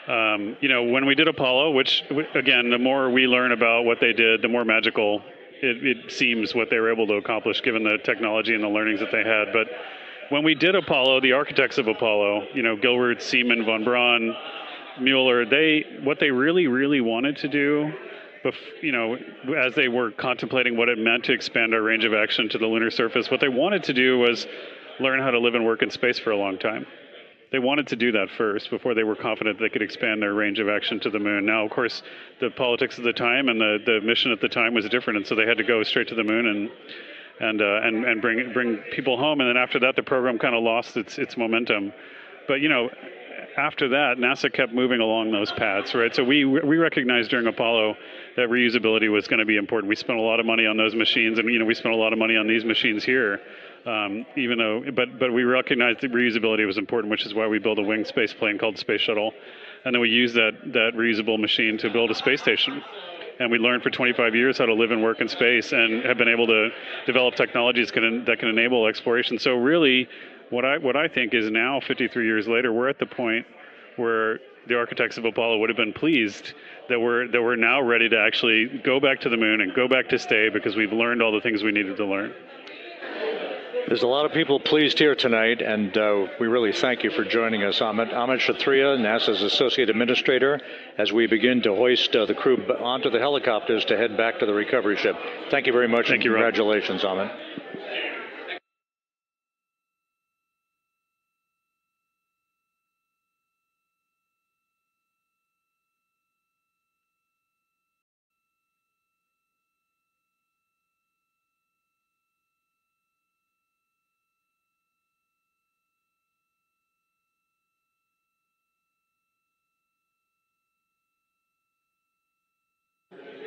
You know, when we did Apollo, which again, the more we learn about what they did, the more magical it seems what they were able to accomplish given the technology and the learnings that they had. But when we did Apollo, the architects of Apollo, you know, Gilbert, Seaman, von Braun, Mueller, what they really wanted to do, you know, as they were contemplating what it meant to expand our range of action to the lunar surface, what they wanted to do was learn how to live and work in space for a long time. They wanted to do that first before they were confident they could expand their range of action to the moon. Now, of course, the politics of the time and the mission at the time was different, and so they had to go straight to the moon and bring people home. And then after that, the program kind of lost its momentum. But you know, after that, NASA kept moving along those paths, right? So we recognized during Apollo that reusability was going to be important. We spent a lot of money on those machines, and you know, we spent a lot of money on these machines here. Even though, but we recognized that reusability was important, which is why we built a winged space plane called the Space Shuttle, and then we used that reusable machine to build a space station. And we learned for 25 years how to live and work in space, and have been able to develop technologies that can enable exploration. So really, what I think is now, 53 years later, we're at the point where the architects of Apollo would have been pleased that we're now ready to actually go back to the moon and go back to stay, because we've learned all the things we needed to learn. There's a lot of people pleased here tonight, and we really thank you for joining us, Amit. Amit Kshatriya, NASA's Associate Administrator, as we begin to hoist the crew onto the helicopters to head back to the recovery ship. Thank you very much, and congratulations, Amit.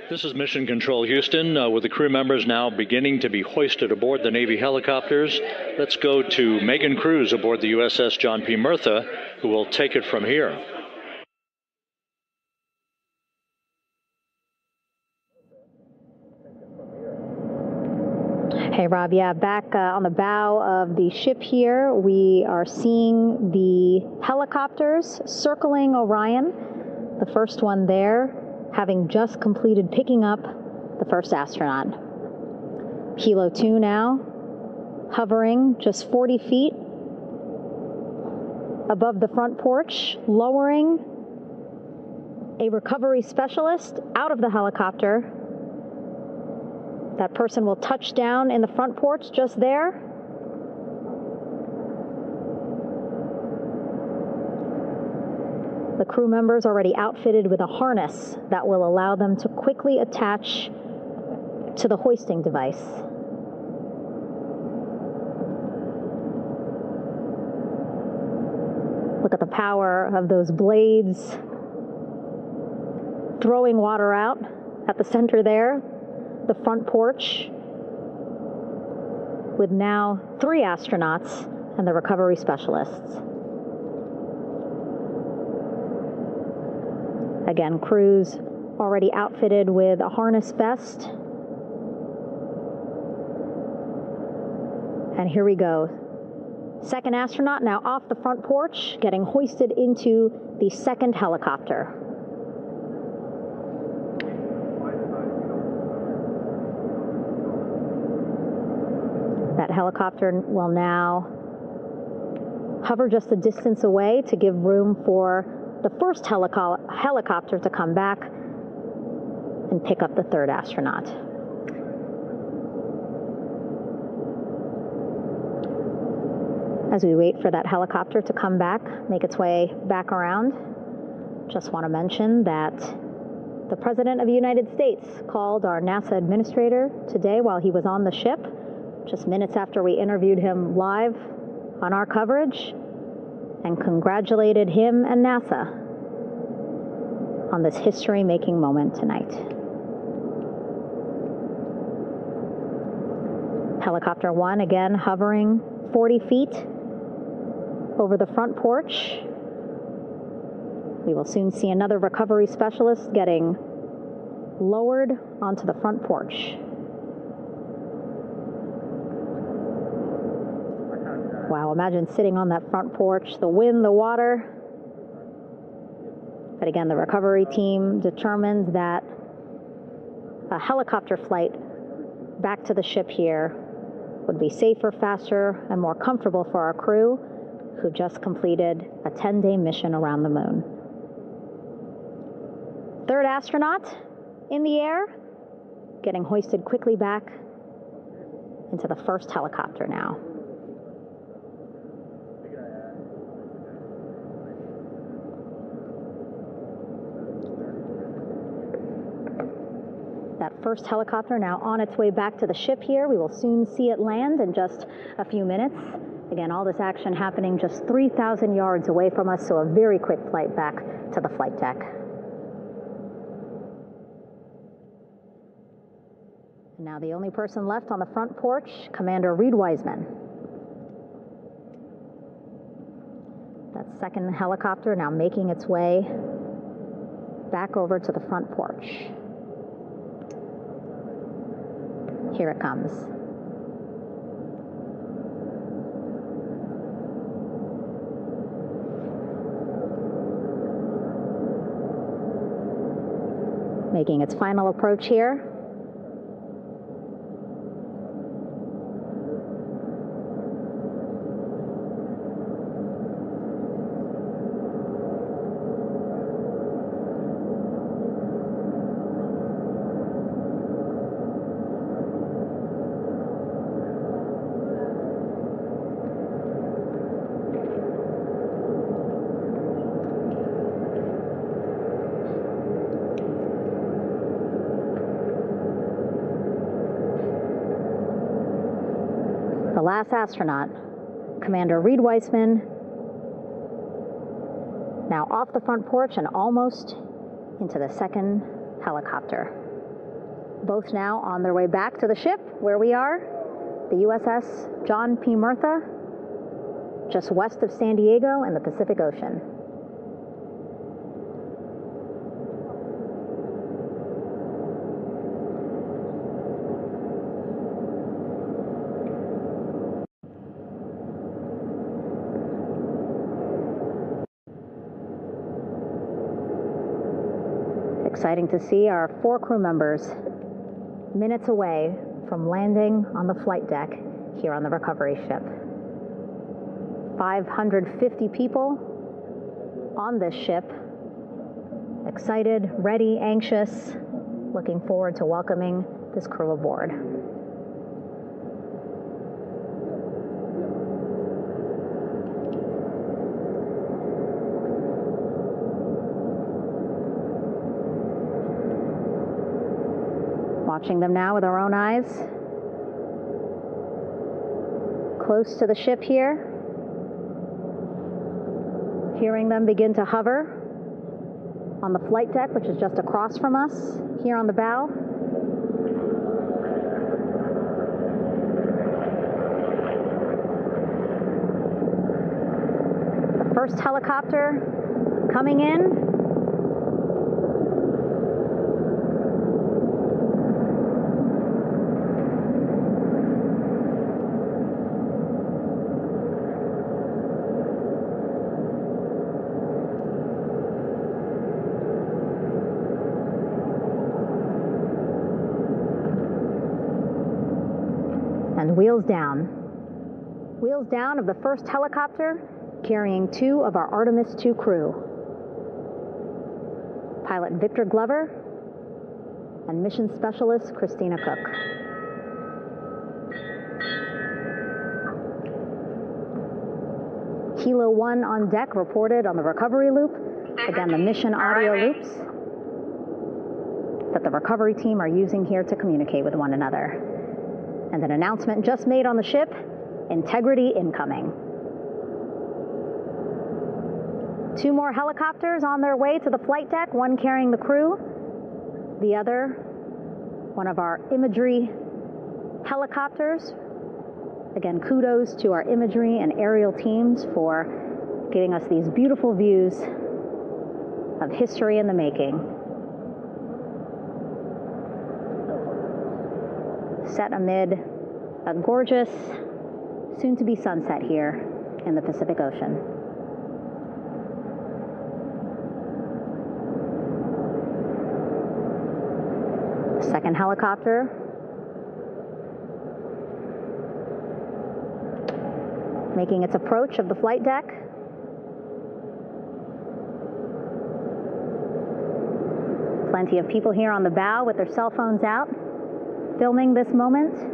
This is Mission Control Houston, with the crew members now beginning to be hoisted aboard the Navy helicopters. Let's go to Megan Cruz aboard the USS John P. Murtha, who will take it from here. Hey, Rob. Yeah, back on the bow of the ship here, we are seeing the helicopters circling Orion. The first one there, having just completed picking up the first astronaut. Helo 2 now, hovering just 40 feet above the front porch, lowering a recovery specialist out of the helicopter. That person will touch down in the front porch just there. The crew members already outfitted with a harness that will allow them to quickly attach to the hoisting device. Look at the power of those blades throwing water out at the center there, the front porch, with now 3 astronauts and the recovery specialists. Again, crews already outfitted with a harness vest. And here we go. Second astronaut now off the front porch, getting hoisted into the second helicopter. That helicopter will now hover just a distance away to give room for the first helicopter to come back and pick up the third astronaut. As we wait for that helicopter to come back, make its way back around, just want to mention that the President of the United States called our NASA administrator today while he was on the ship, just minutes after we interviewed him live on our coverage, and congratulated him and NASA on this history-making moment tonight. Helicopter 1 again hovering 40 feet over the front porch. We will soon see another recovery specialist getting lowered onto the front porch. Wow, imagine sitting on that front porch, the wind, the water. But again, the recovery team determined that a helicopter flight back to the ship here would be safer, faster, and more comfortable for our crew who just completed a 10-day mission around the moon. Third astronaut in the air, getting hoisted quickly back into the first helicopter now. That first helicopter now on its way back to the ship here. We will soon see it land in just a few minutes. Again, all this action happening just 3,000 yards away from us, so a very quick flight back to the flight deck. And now the only person left on the front porch, Commander Reed Wiseman. That second helicopter now making its way back over to the front porch. Here it comes. Making its final approach here. The last astronaut, Commander Reed Wiseman, now off the front porch and almost into the second helicopter. Both now on their way back to the ship where we are, the USS John P. Murtha, just west of San Diego in the Pacific Ocean. Exciting to see our 4 crew members minutes away from landing on the flight deck here on the recovery ship. 550 people on this ship, excited, ready, anxious, looking forward to welcoming this crew aboard. Watching them now with our own eyes. Close to the ship here. Hearing them begin to hover on the flight deck, which is just across from us, here on the bow. The first helicopter coming in. And wheels down. Wheels down of the first helicopter carrying 2 of our Artemis II crew. Pilot Victor Glover and mission specialist Christina Cook. Kilo 1 on deck reported on the recovery loop. Again, the mission audio loops that the recovery team are using here to communicate with one another. And an announcement just made on the ship, integrity incoming. 2 more helicopters on their way to the flight deck, one carrying the crew, the other, one of our imagery helicopters. Again, kudos to our imagery and aerial teams for giving us these beautiful views of history in the making. Set amid a gorgeous, soon-to-be sunset here in the Pacific Ocean. second helicopter. Making its approach of the flight deck. Plenty of people here on the bow with their cell phones out, filming this moment.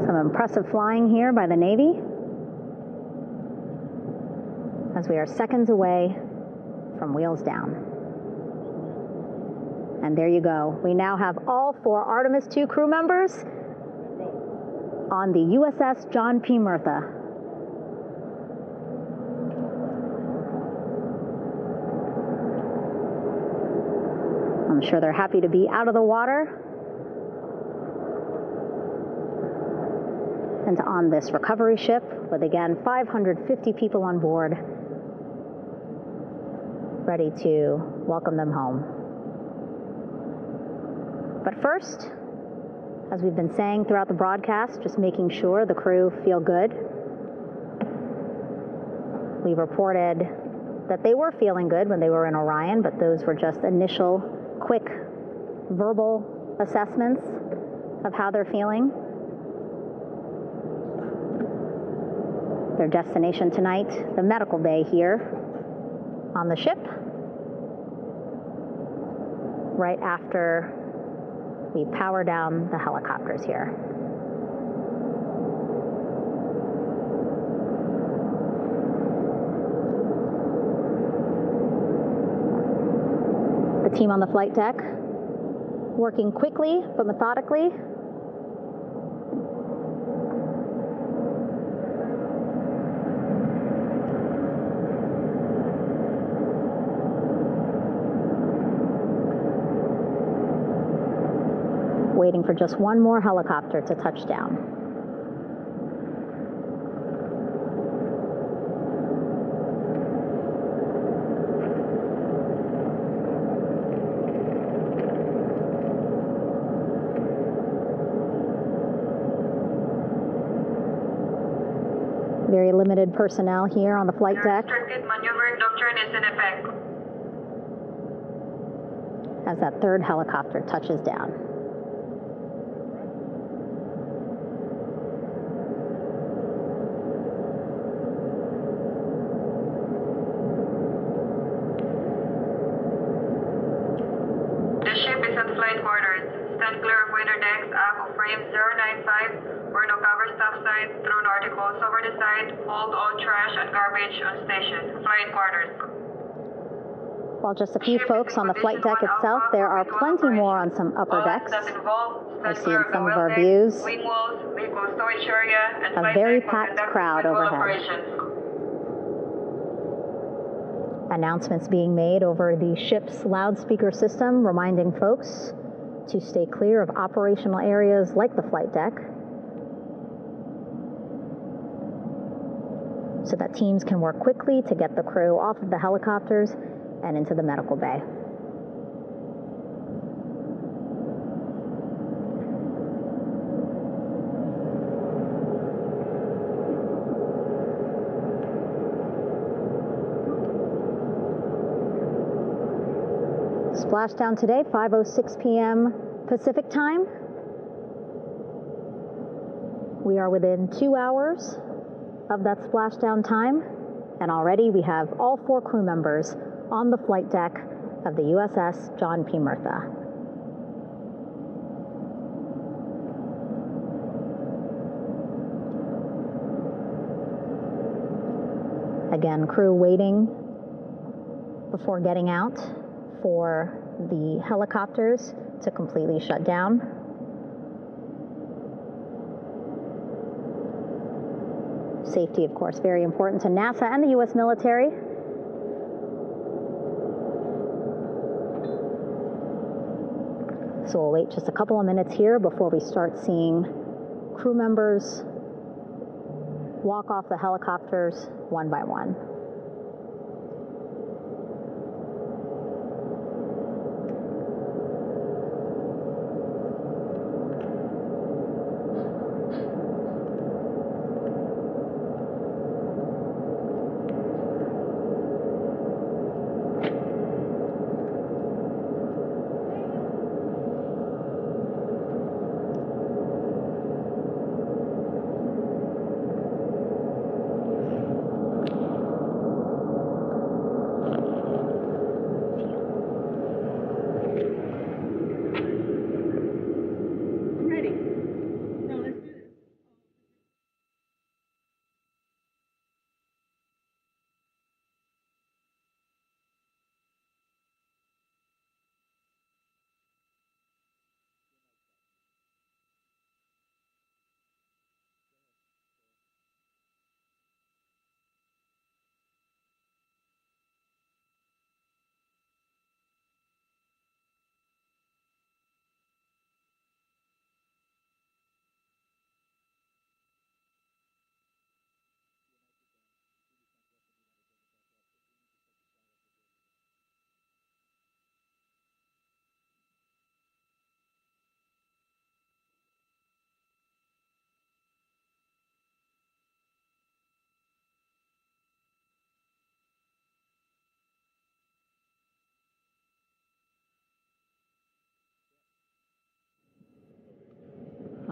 Some impressive flying here by the Navy, as we are seconds away from wheels down. And there you go. We now have all 4 Artemis II crew members on the USS John P. Murtha. I'm sure they're happy to be out of the water and on this recovery ship with, again, 550 people on board, ready to welcome them home. But first, as we've been saying throughout the broadcast, just making sure the crew feel good. We reported that they were feeling good when they were in Orion, but those were just initial, quick, verbal assessments of how they're feeling. Their destination tonight, the medical bay here on the ship, right after we power down the helicopters here. The team on the flight deck working quickly but methodically. Waiting for just one more helicopter to touch down. Very limited personnel here on the flight deck. Restricted maneuver doctrine is in effect. As that third helicopter touches down. Flight quarters. Stand clear of weather decks, ACO frame 095, or no cover stop signs, thrown articles over the side, hold all trash and garbage on station. Flight quarters. While just a few folks on the flight deck itself, there are plenty more on some upper decks. I see in some of our views a very packed crowd overhead. Announcements being made over the ship's loudspeaker system, reminding folks to stay clear of operational areas like the flight deck, so that teams can work quickly to get the crew off of the helicopters and into the medical bay. Splashdown today, 5:06 p.m. Pacific time. We are within 2 hours of that splashdown time, and already we have all 4 crew members on the flight deck of the USS John P. Murtha. Again, crew waiting before getting out for the helicopters to completely shut down. Safety, of course, very important to NASA and the U.S. military. So we'll wait just a couple of minutes here before we start seeing crew members walk off the helicopters one by one.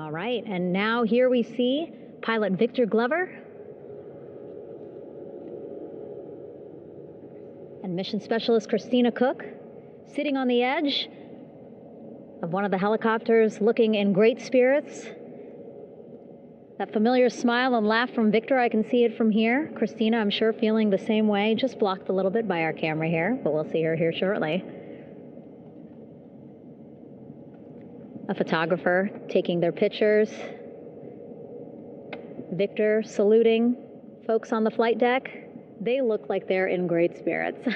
All right, and now here we see pilot Victor Glover and mission specialist Christina Cook sitting on the edge of one of the helicopters, looking in great spirits. That familiar smile and laugh from Victor, I can see it from here. Christina, I'm sure, feeling the same way, just blocked a little bit by our camera here, but we'll see her here shortly. A photographer taking their pictures. Victor saluting folks on the flight deck. They look like they're in great spirits.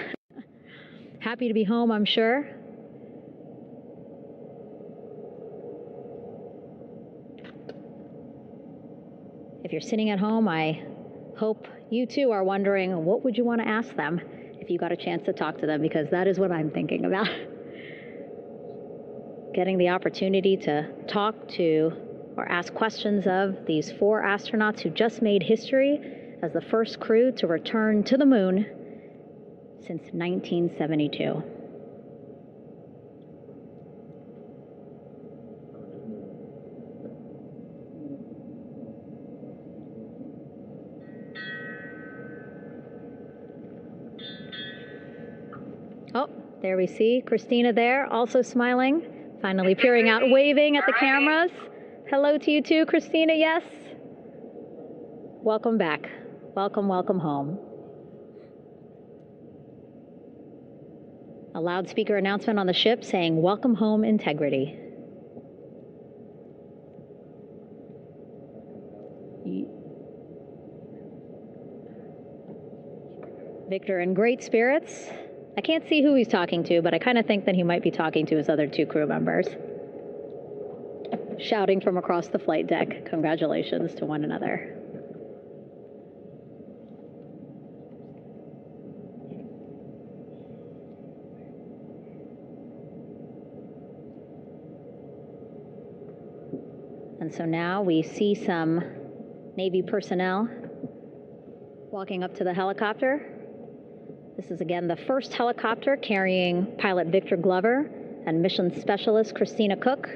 Happy to be home, I'm sure. If you're sitting at home, I hope you too are wondering, what would you want to ask them if you got a chance to talk to them? Because that is what I'm thinking about. Getting the opportunity to talk to or ask questions of these 4 astronauts who just made history as the first crew to return to the moon since 1972. Oh, there we see Christina there, also smiling, finally peering out, waving at the cameras. Hello to you too, Christina, yes. Welcome back. Welcome, welcome home. A loudspeaker announcement on the ship saying, "Welcome home, Integrity." Victor in great spirits. I can't see who he's talking to, but I kind of think that he might be talking to his other 2 crew members. Shouting from across the flight deck, congratulations to one another. And so now we see some Navy personnel walking up to the helicopter. This is again the first helicopter carrying pilot Victor Glover and mission specialist Christina Cook.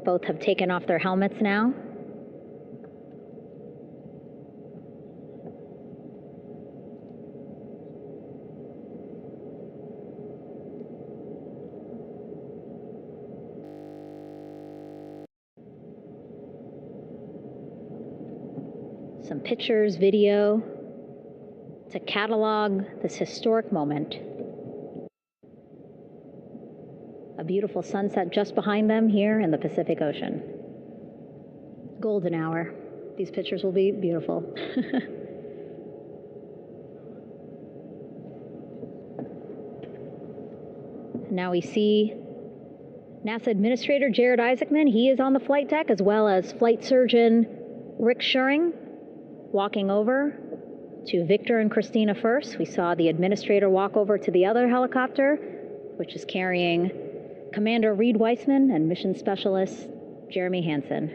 Both have taken off their helmets now. Some pictures, video, to catalog this historic moment. A beautiful sunset just behind them here in the Pacific Ocean. Golden hour. These pictures will be beautiful. Now we see NASA Administrator Jared Isaacman. He is on the flight deck, as well as Flight Surgeon Rick Schuring walking over to Victor and Christina first. We saw the administrator walk over to the other helicopter, which is carrying Commander Reed Weissman and Mission Specialist Jeremy Hansen.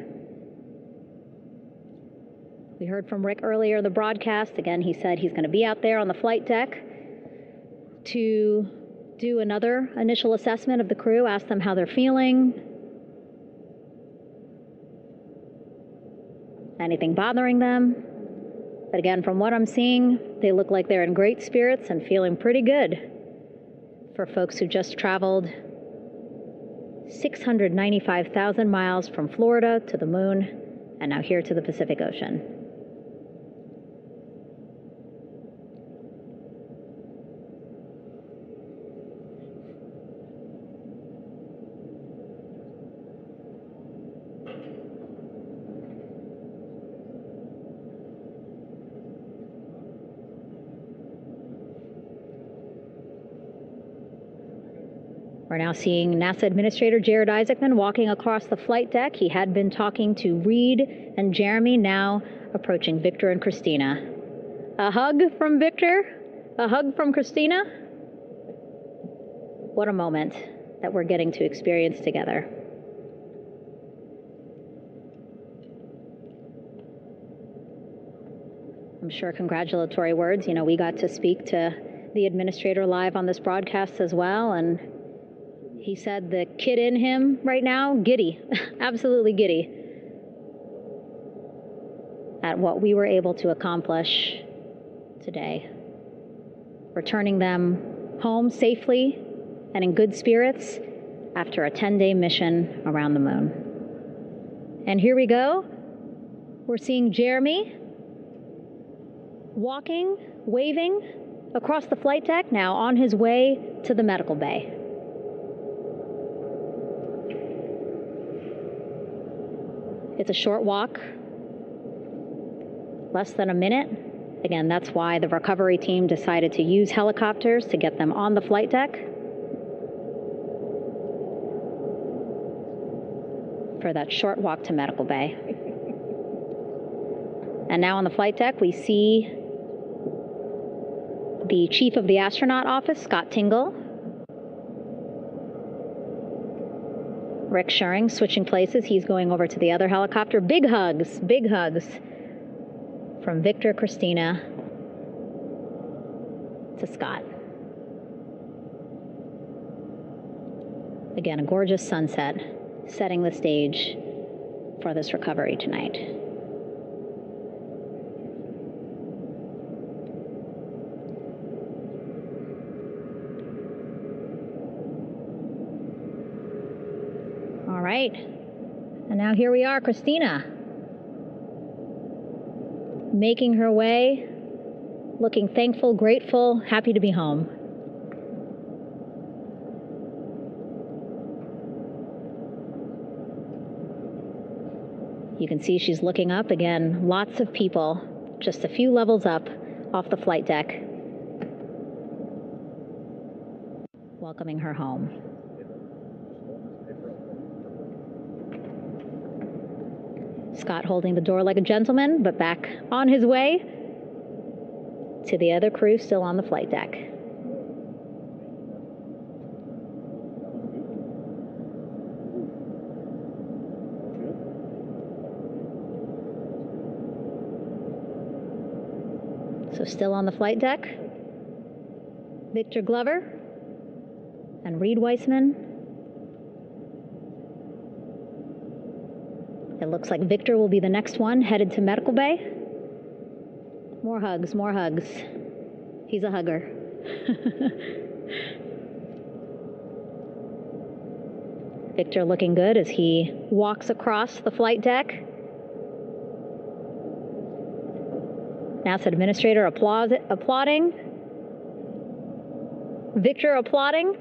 We heard from Rick earlier in the broadcast. Again, he said he's going to be out there on the flight deck to do another initial assessment of the crew, ask them how they're feeling, anything bothering them. But again, from what I'm seeing, they look like they're in great spirits and feeling pretty good for folks who just traveled 695,000 miles from Florida to the moon and now here to the Pacific Ocean. We're now seeing NASA Administrator Jared Isaacman walking across the flight deck. He had been talking to Reed and Jeremy, now approaching Victor and Christina. A hug from Victor, a hug from Christina. What a moment that we're getting to experience together. I'm sure congratulatory words. You know, we got to speak to the administrator live on this broadcast as well, and He said the kid in him right now, giddy, absolutely giddy at what we were able to accomplish today. Returning them home safely and in good spirits after a 10-day mission around the moon. And here we go. We're seeing Jeremy walking, waving across the flight deck, now on his way to the medical bay. It's a short walk, less than a minute. Again, that's why the recovery team decided to use helicopters to get them on the flight deck. For that short walk to medical bay. And now on the flight deck, we see the chief of the astronaut office, Scott Tingle. Rick Schuring switching places. He's going over to the other helicopter. Big hugs from Victor, Christina to Scott. Again, a gorgeous sunset setting the stage for this recovery tonight. All right, and now here we are, Christina, making her way, looking thankful, grateful, happy to be home. You can see she's looking up. Again, lots of people, just a few levels up off the flight deck, welcoming her home. Scott holding the door like a gentleman, but back on his way to the other crew still on the flight deck. So still on the flight deck, Victor Glover and Reed Weissman. It looks like Victor will be the next one headed to medical bay. More hugs, more hugs. He's a hugger. Victor looking good as he walks across the flight deck. NASA administrator applauding. Victor applauding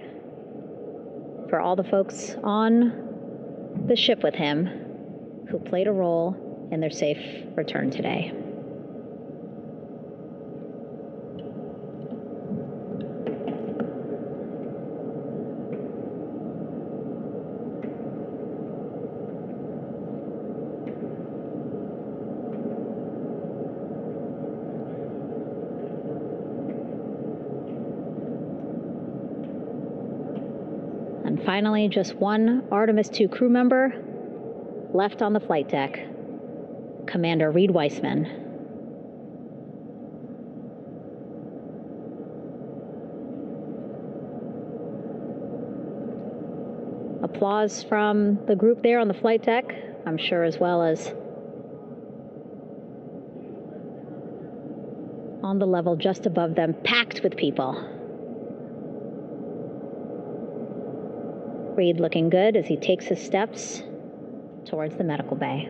for all the folks on the ship with him who played a role in their safe return today. And finally, just one Artemis II crew member left on the flight deck, Commander Reed Weissman. Applause from the group there on the flight deck, I'm sure, as well as on the level just above them, packed with people. Reed looking good as he takes his steps towards the medical bay.